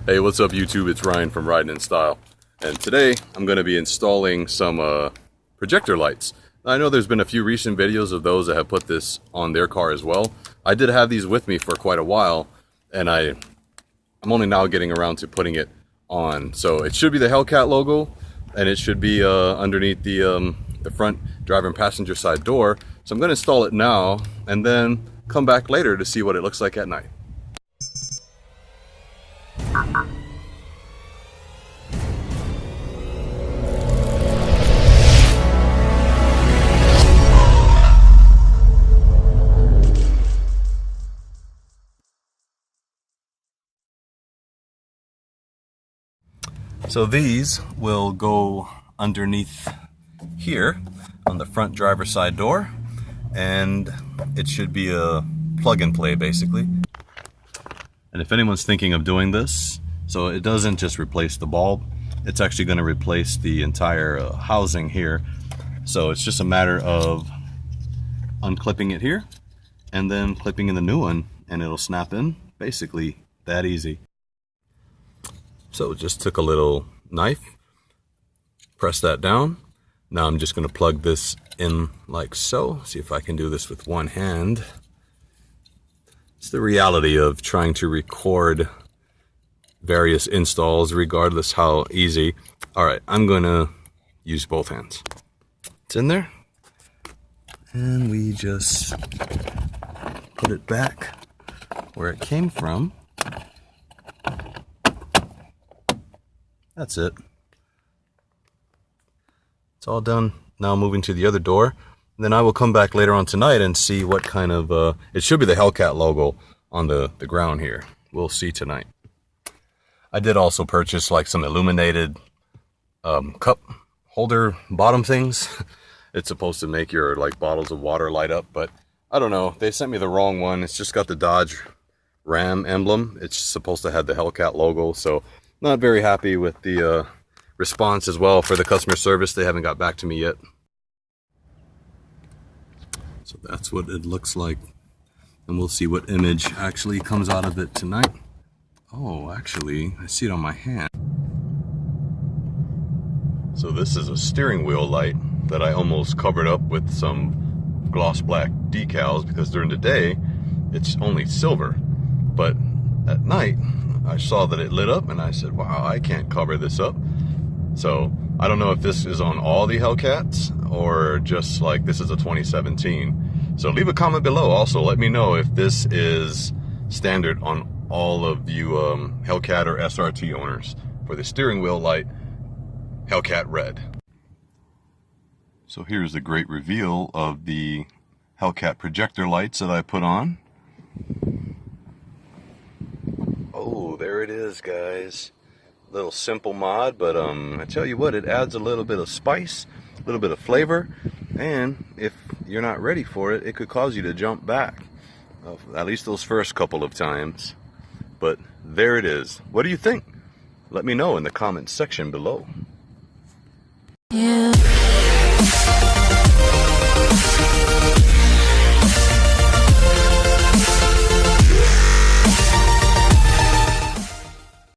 Hey, what's up YouTube? It's Ryan from Riding in Style. And today I'm going to be installing some projector lights. I know there's been a few recent videos of those that have put this on their car as well. I did have these with me for quite a while, and I'm only now getting around to putting it on. So it should be the Hellcat logo, and it should be underneath the front driver and passenger side door. So I'm going to install it now and then come back later to see what it looks like at night. So these will go underneath here on the front driver's side door, and it should be a plug and play basically. And if anyone's thinking of doing this, so it doesn't just replace the bulb, it's actually going to replace the entire housing here. So it's just a matter of unclipping it here and then clipping in the new one, and it'll snap in. Basically that easy. So just took a little knife, press that down. Now I'm just going to plug this in like so. See if I can do this with one hand. It's the reality of trying to record various installs regardless how easy. Alright, I'm going to use both hands. It's in there. And we just put it back where it came from. That's it. It's all done. Now moving to the other door. Then I will come back later on tonight and see what kind of, it should be the Hellcat logo on the ground here. We'll see tonight. I did also purchase like some illuminated cup holder bottom things. It's supposed to make your like bottles of water light up, but I don't know. They sent me the wrong one. It's just got the Dodge Ram emblem. It's supposed to have the Hellcat logo, so not very happy with the response as well for the customer service. They haven't got back to me yet. So that's what it looks like. And we'll see what image actually comes out of it tonight. Oh, actually, I see it on my hand. So this is a steering wheel light that I almost covered up with some gloss black decals because during the day, it's only silver. But at night, I saw that it lit up and I said, wow, I can't cover this up. So I don't know if this is on all the Hellcats or just like this is a 2017. So leave a comment below. Also, let me know if this is standard on all of you Hellcat or SRT owners for the steering wheel light Hellcat red. So here's a great reveal of the Hellcat projector lights that I put on. Oh, there it is, guys. Little simple mod, but I tell you what, it adds a little bit of spice, a little bit of flavor, and if you're not ready for it, it could cause you to jump back, at least those first couple of times. But there it is. What do you think? Let me know in the comments section below. Yeah.